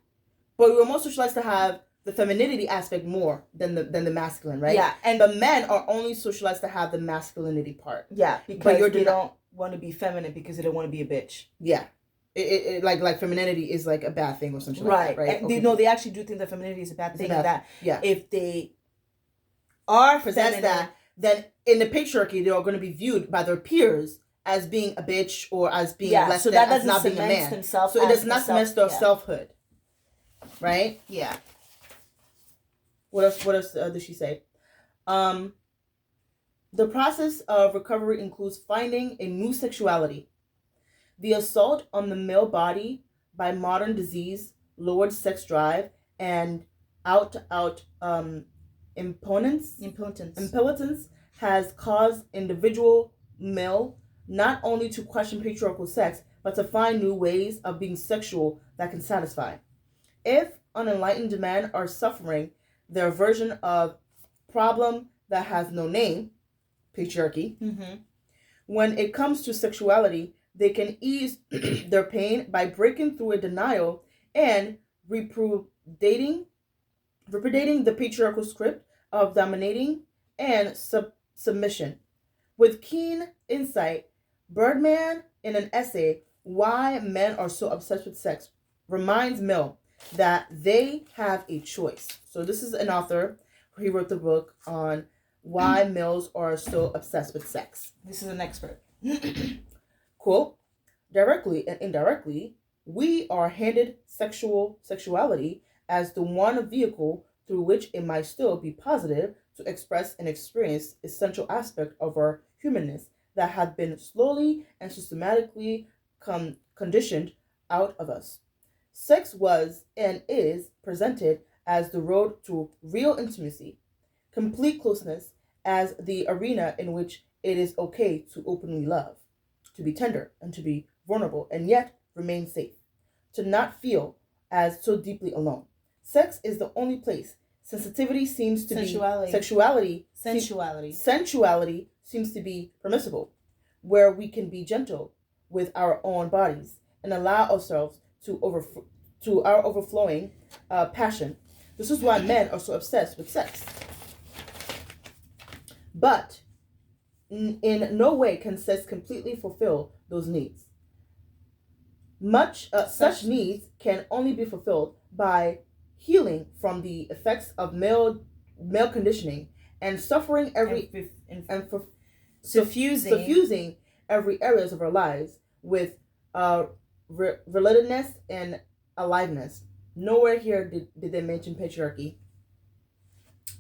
But we're more socialized to have the femininity aspect more than the masculine, right? Yeah. And the men are only socialized to have the masculinity part. Yeah. Because they don't want to be feminine because they don't want to be a bitch. Yeah. It like femininity is like a bad thing or something like that, right? And they actually do think that femininity is a bad thing. And that if they are possess that, then in the patriarchy they are going to be viewed by their peers as being a bitch or as being less so than, that as not being a man. So it does not cement their selfhood, right? Yeah. What else did she say? The process of recovery includes finding a new sexuality. The assault on the male body by modern disease, lowered sex drive, and out impotence has caused individual male not only to question patriarchal sex, but to find new ways of being sexual that can satisfy. If unenlightened men are suffering their version of problem that has no name, patriarchy, when it comes to sexuality, they can ease their pain by breaking through a denial and repudiating the patriarchal script of dominating and submission. With keen insight, Birdman, in an essay, Why Men Are So Obsessed with Sex, reminds Mill that they have a choice. So this is an author. He wrote the book on why males are so obsessed with sex. This is an expert. Quote, directly and indirectly, we are handed sexuality as the one vehicle through which it might still be positive to express and experience essential aspect of our humanness that have been slowly and systematically conditioned out of us. Sex was and is presented as the road to real intimacy, complete closeness, as the arena in which it is okay to openly love, to be tender and to be vulnerable and yet remain safe, to not feel as so deeply alone. Sex is the only place sensitivity seems to be sensuality seems to be permissible, where we can be gentle with our own bodies and allow ourselves to our overflowing passion. This is why men are so obsessed with sex. But in no way can sex completely fulfill those needs. Such needs can only be fulfilled by healing from the effects of male conditioning and suffering suffusing every areas of our lives with relatedness and aliveness. Nowhere here did they mention patriarchy.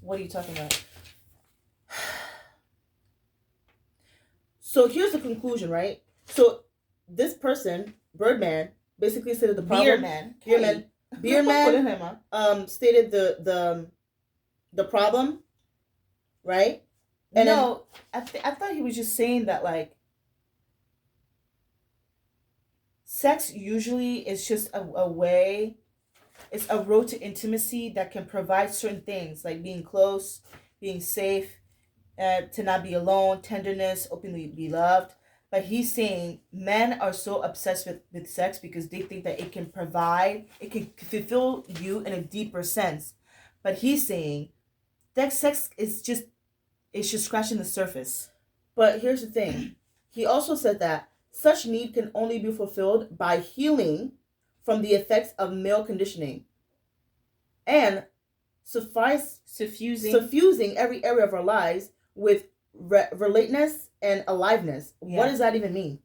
What are you talking about? So here's the conclusion, right? So this person, Birdman, basically stated the problem. Beerman stated the problem, right? And no, I thought he was just saying that like sex usually is just a way, it's a road to intimacy that can provide certain things like being close, being safe, to not be alone, tenderness, openly be loved. But he's saying men are so obsessed with sex because they think that it can provide, it can fulfill you in a deeper sense. But he's saying that sex is just, it's just scratching the surface. But here's the thing. He also said that such need can only be fulfilled by healing from the effects of male conditioning and suffusing every area of our lives with relateness and aliveness. Yeah. What does that even mean?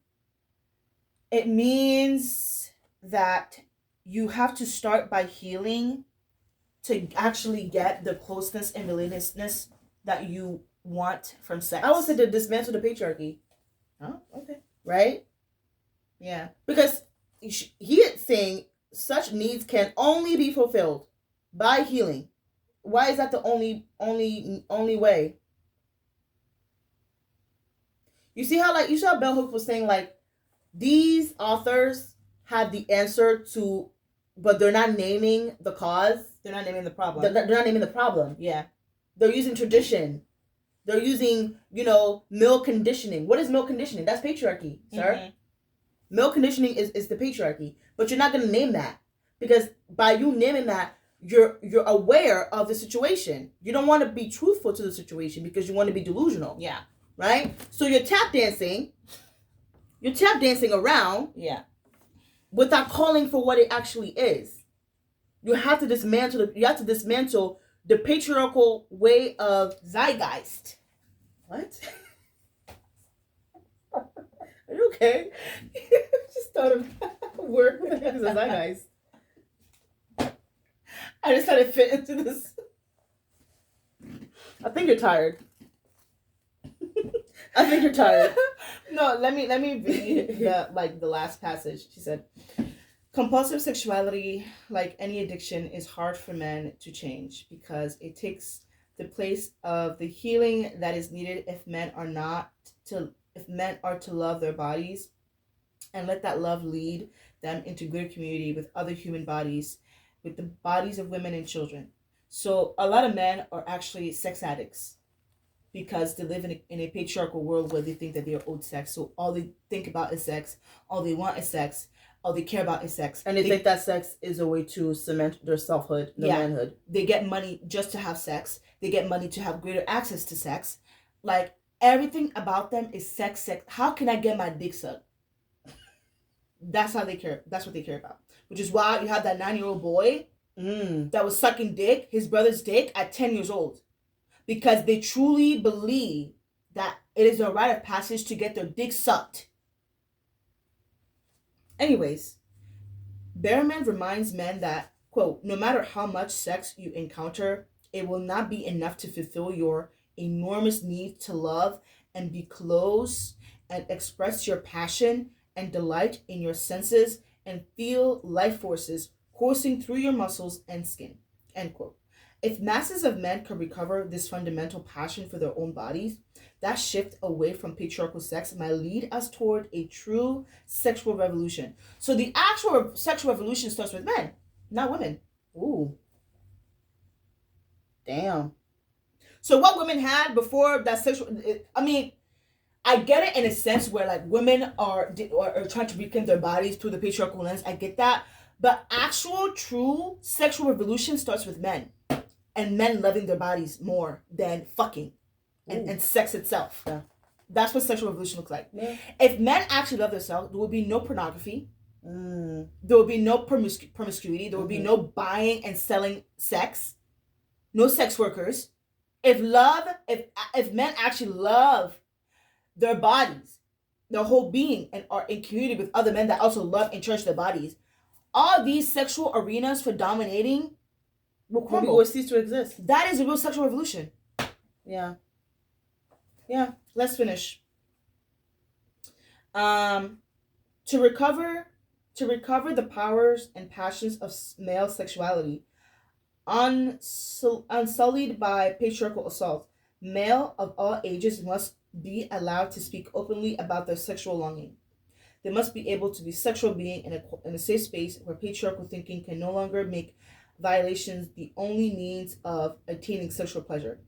It means that you have to start by healing to actually get the closeness and relatedness that you want from sex. I would say to dismantle the patriarchy. Oh, okay. Right? Yeah. Because he is saying such needs can only be fulfilled by healing. Why is that the only way? You see how Bell Hooks was saying, like, these authors had the answer to, but they're not naming the cause. They're not naming the problem. They're not naming the problem. Yeah. They're using tradition. They're using, male conditioning. What is male conditioning? That's patriarchy, sir. Mm-hmm. Male conditioning is the patriarchy. But you're not going to name that. Because by you naming that, you're aware of the situation. You don't want to be truthful to the situation because you want to be delusional. Yeah. Right? So you're tap dancing around. Yeah. Without calling for what it actually is. You have to dismantle the patriarchal way of zeitgeist. What? Are you okay? Just thought of a word. What the heck is a zeitgeist? I just had to fit into this. I think you're tired. I think you're tired. No, let me read the last passage. She said, compulsive sexuality, like any addiction, is hard for men to change because it takes the place of the healing that is needed if men are to love their bodies and let that love lead them into greater community with other human bodies, with the bodies of women and children. So a lot of men are actually sex addicts because they live in a patriarchal world where they think that they are owed sex. So all they think about is sex. All they want is sex. All they care about is sex. And they think that sex is a way to cement their selfhood, their manhood. They get money just to have sex. They get money to have greater access to sex. Like, everything about them is sex. How can I get my dick sucked? That's how they care. That's what they care about. Which is why you have that 9-year-old boy that was sucking dick, his brother's dick, at 10 years old. Because they truly believe that it is a rite of passage to get their dick sucked. Anyways, Berman reminds men that, quote, no matter how much sex you encounter, it will not be enough to fulfill your enormous need to love and be close and express your passion and delight in your senses and feel life forces coursing through your muscles and skin, end quote. If masses of men could recover this fundamental passion for their own bodies, that shift away from patriarchal sex might lead us toward a true sexual revolution. So the actual sexual revolution starts with men, not women. Ooh. Damn. So what women had before that sexual... I get it in a sense where, like, women are trying to reclaim their bodies through the patriarchal lens. I get that. But actual, true sexual revolution starts with men. And men loving their bodies more than fucking and sex itself. Yeah. That's what sexual revolution looks like. Yeah. If men actually love themselves, there will be no pornography. There will be no promiscuity. There will be no buying and selling sex. No sex workers. If men actually love their bodies, their whole being, and are in community with other men that also love and cherish their bodies, all these sexual arenas for dominating will crumble. Will cease to exist. That is a real sexual revolution. Yeah. Let's finish. To recover the powers and passions of male sexuality, unsullied by patriarchal assault, male of all ages must be allowed to speak openly about their sexual longing. They must be able to be sexual being in a safe space where patriarchal thinking can no longer make violations the only means of attaining sexual pleasure.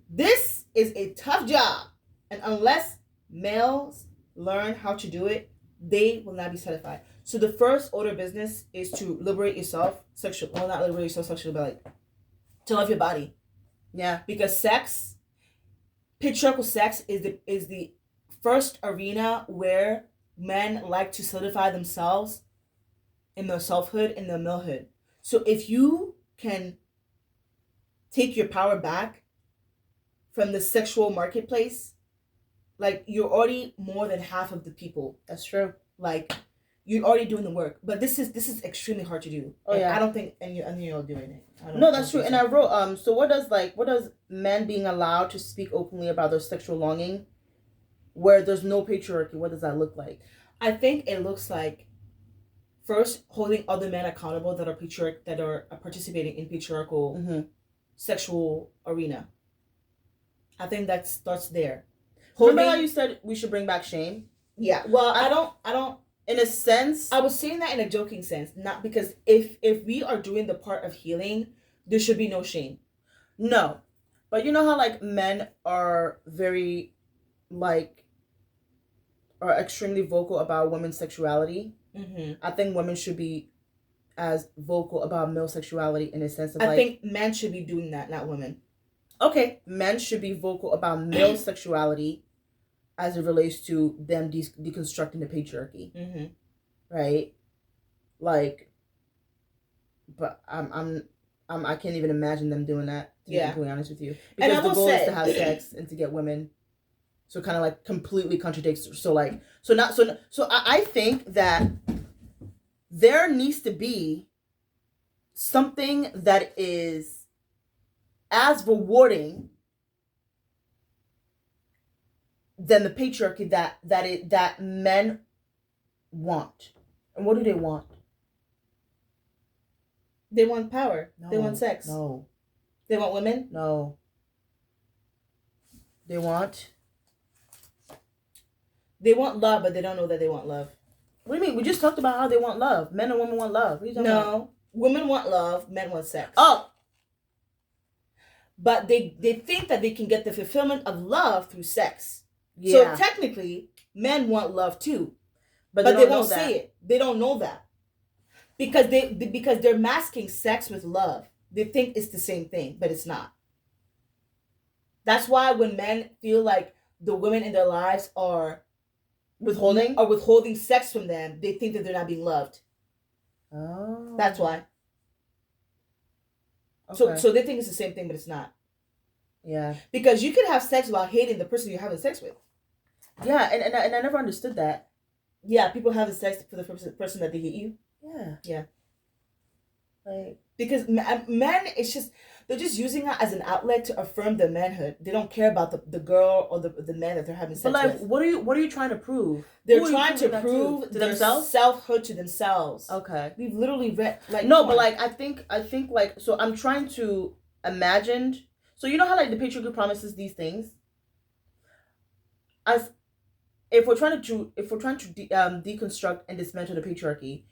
This is a tough job, and unless males learn how to do it, they will not be satisfied. So the first order of business is to liberate yourself sexually. Well, not liberate yourself sexually, but like to love your body. Yeah. Because sex, patriarchal sex, is the first arena where men like to solidify themselves in their selfhood, in their malehood. So if you can take your power back from the sexual marketplace, like, you're already more than half of the people. That's true. Like, you're already doing the work, but this is extremely hard to do. Oh, yeah. I don't think any of you are doing it. No, that's true. And I wrote, so what does men being allowed to speak openly about their sexual longing, where there's no patriarchy, what does that look like? I think it looks like, first, holding other men accountable that are participating in patriarchal sexual arena. I think that starts there. Remember how you said we should bring back shame? Yeah. Well, I don't. In a sense, I was saying that in a joking sense, not because if we are doing the part of healing, there should be no shame. No, but you know how like men are very, like, are extremely vocal about women's sexuality. I think women should be as vocal about male sexuality in a sense of, I think men should be doing that, not women. Okay, men should be vocal about male sexuality as it relates to them deconstructing the patriarchy, right? Like, but I can't even imagine them doing that. To be completely honest with you, because the goal is to have sex and to get women. So kind of like completely contradicts. So I think that there needs to be something that is as rewarding than the patriarchy that men want. And what do they want? They want power. No, they want sex. No. They want women? No. They want love, but they don't know that they want love. What do you mean? We just talked about how they want love. Men and women want love. What are you talking about? Women want love, men want sex. Oh. But they think that they can get the fulfillment of love through sex. Yeah. So technically, men want love too. But they won't say it. They don't know that. Because they're masking sex with love. They think it's the same thing, but it's not. That's why when men feel like the women in their lives are withholding sex from them, they think that they're not being loved. Oh. That's why. Okay. So they think it's the same thing, but it's not. Yeah. Because you can have sex while hating the person you're having sex with. Yeah, and I never understood that. Yeah, people having sex for the person that they hate you. Yeah. Yeah. Like, because men, it's just, they're just using it as an outlet to affirm their manhood. They don't care about the girl or the man that they're having sex with. But like, what are you trying to prove? They're trying to prove to themselves, selfhood to themselves. Okay. We've literally read like no, but like I think like, so I'm trying to imagine. So you know how like the patriarchy promises these things. As if we're trying to deconstruct and dismantle the patriarchy,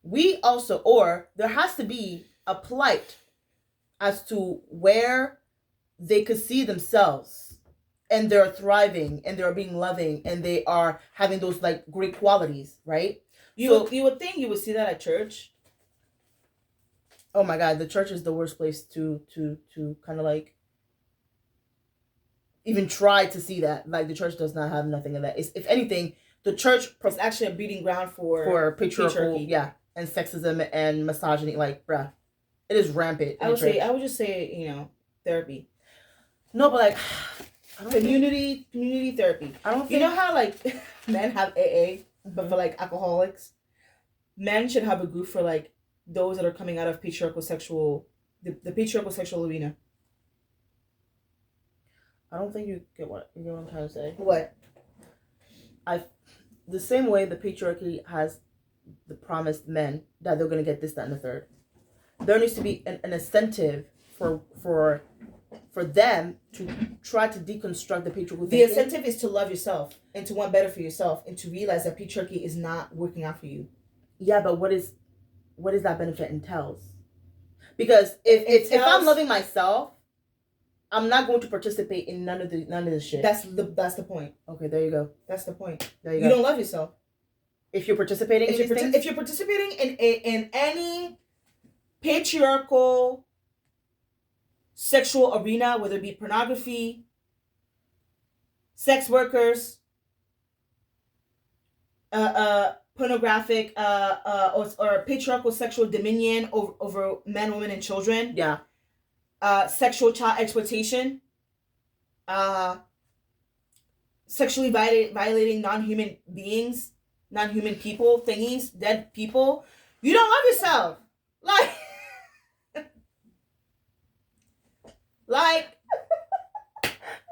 we also, or there has to be a plight as to where they could see themselves and they're thriving and they're being loving and they are having those like great qualities, right? You would think you would see that at church. Oh my God, the church is the worst place to kind of like even try to see that. Like, the church does not have nothing of that. If anything, the church is actually a breeding ground for patriarchy, yeah, and sexism and misogyny. Like, bruh, it is rampant. I would just say, therapy. No, but like, community therapy. I don't think, you know how like men have AA, but for like alcoholics, men should have a group for like those that are coming out of the patriarchal sexual arena. I don't think you get what I'm trying to say. What? The same way the patriarchy has the promised men that they're going to get this, that, and the third. There needs to be an incentive for for them to try to deconstruct the patriarchal The thinking. incentive is to love yourself and to want better for yourself and to realize that patriarchy is not working out for you. Yeah, but what is that benefit entails? Because if I'm loving myself, I'm not going to participate in none of this shit. That's the point. Okay, there you go. That's the point. There you go. You don't love yourself. If you're participating if you're participating in any patriarchal sexual arena, whether it be pornography, sex workers, pornographic or patriarchal sexual dominion over men, women, and children. Yeah. Sexual child exploitation. Sexually violating non-human beings, non-human people, thingies, dead people. You don't love yourself. Like,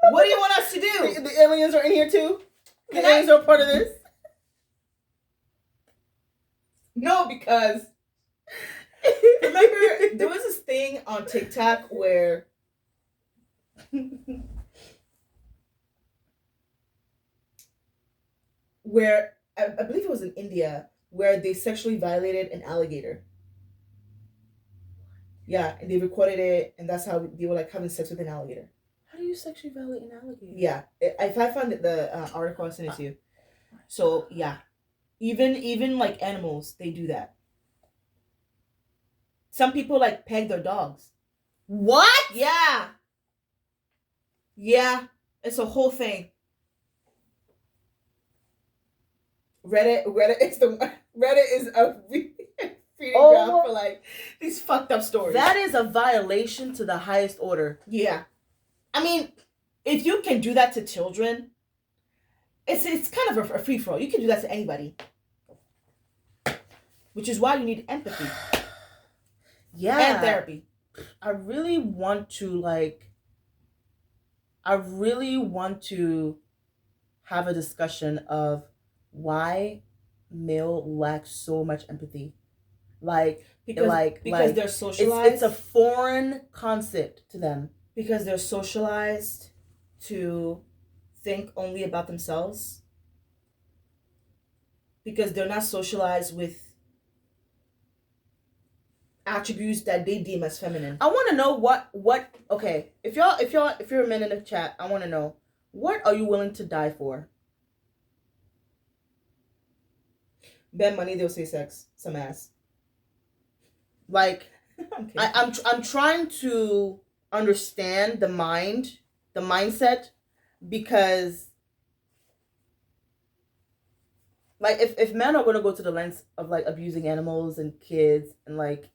what do you want us to do? The aliens are in here too? The aliens are part of this? No, because remember there was this thing on TikTok where I believe it was in India where they sexually violated an alligator. Yeah, and they recorded it, and that's how they were like having sex with an alligator. How do you sexually violate an alligator? Yeah, if I found the article, I'll send it to you. So yeah, even like animals, they do that. Some people like peg their dogs. What? Yeah. Yeah, it's a whole thing. Reddit is a feeding ground for like these fucked up stories. That is a violation to the highest order. Yeah, I mean, if you can do that to children, it's kind of a free for all. You can do that to anybody, which is why you need empathy. Yeah, and therapy. I really want to have a discussion of why male lacks so much empathy. Because they're socialized. It's a foreign concept to them. Because they're socialized to think only about themselves. Because they're not socialized with attributes that they deem as feminine. I want to know what okay, if you're a man in the chat, I want to know, what are you willing to die for? Bet money they'll say sex, some ass. Like, I'm trying to understand the mindset, because like if men are gonna go to the lengths of like abusing animals and kids and like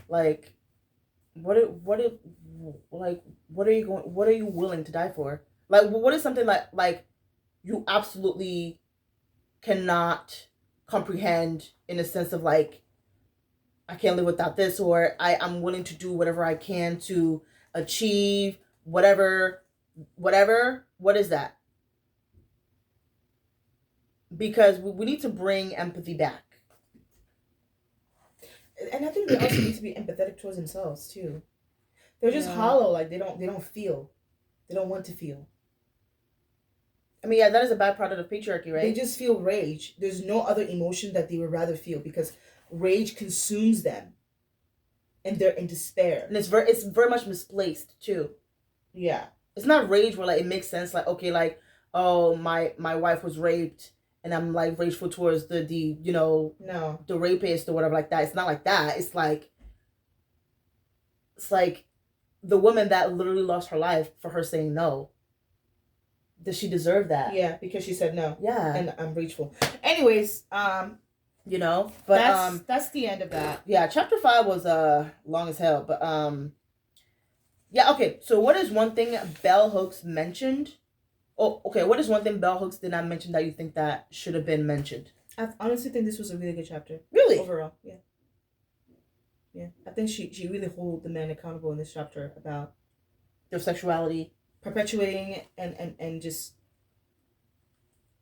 what are you willing to die for? Like, what is something like you absolutely cannot comprehend, in a sense of like, I can't live without this, or I'm willing to do whatever I can to achieve whatever. What is that? Because we need to bring empathy back. And I think they also need to be empathetic towards themselves too. They're just hollow, like they don't feel. They don't want to feel. I mean, yeah, that is a bad product of patriarchy, right? They just feel rage. There's no other emotion that they would rather feel, because rage consumes them, and they're in despair. And it's very much misplaced too. Yeah, it's not rage where like it makes sense. Like, okay, like, oh, my wife was raped, and I'm like rageful towards the the rapist or whatever like that. It's not like that. It's like the woman that literally lost her life for her saying no. Does she deserve that? Yeah, because she said no. Yeah. And I'm rageful. Anyways, but that's the end of that. Yeah, chapter 5 was long as hell, but yeah, okay. So what is one thing Bell Hooks mentioned? Oh, okay. What is one thing Bell Hooks did not mention that you think that should have been mentioned? I honestly think this was a really good chapter. Really? Overall, yeah. Yeah, I think she really hold the men accountable in this chapter about their sexuality, perpetuating and just,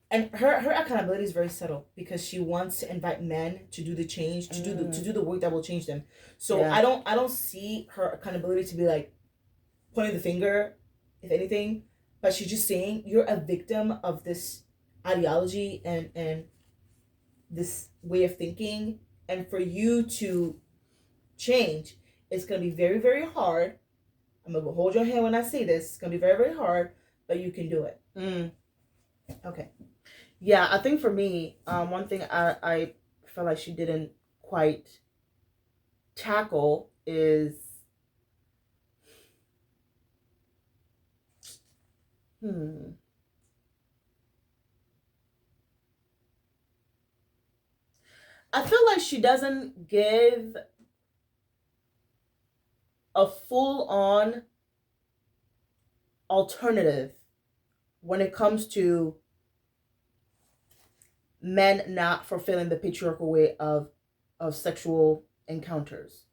and her accountability is very subtle, because she wants to invite men to do the change, to do the work that will change them. So yeah. I don't see her accountability to be like pointing the finger, if anything, but she's just saying you're a victim of this ideology and this way of thinking, and for you to change, it's going to be very, very hard. I'm going to hold your hand when I say this. It's going to be very, very hard, but you can do it. Okay. Yeah, I think for me, one thing I feel like she didn't quite tackle is I feel like she doesn't give a full-on alternative when it comes to men not fulfilling the patriarchal way of sexual encounters,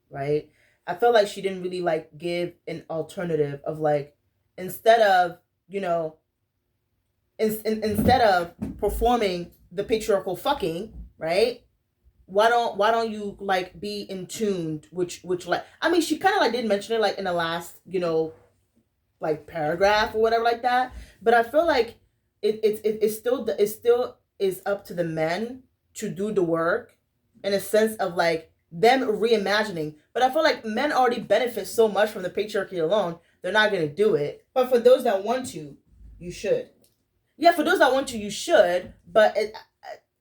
right? I feel like she didn't really like give an alternative of like, instead of, you know, instead of performing the patriarchal fucking, right? Why don't you like be in tune, which like, I mean, she kind of like did mention it like in the last, you know, like paragraph or whatever like that, but I feel like it still is up to the men to do the work, in a sense of like them reimagining. But I feel like men already benefit so much from the patriarchy alone, they're not going to do it. But for those that want to, you should. Yeah, for those that want to, you should, but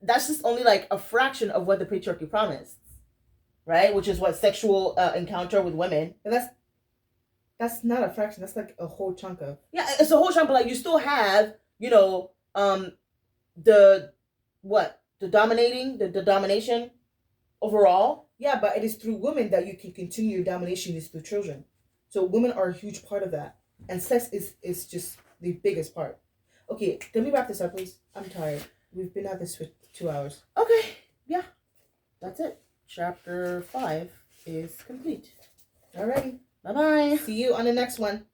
that's just only like a fraction of what the patriarchy promised, right? Which is what sexual encounter with women. And that's not a fraction. That's like a whole chunk of. Yeah, it's a whole chunk, but like you still have, you know, the domination overall. Yeah, but it is through women that you can continue your domination, is through children. So women are a huge part of that, and sex is just the biggest part. Okay, can we wrap this up, please? I'm tired. We've been at this for 2 hours. Okay, yeah, that's it. Chapter 5 is complete. Alrighty. Bye-bye. See you on the next one.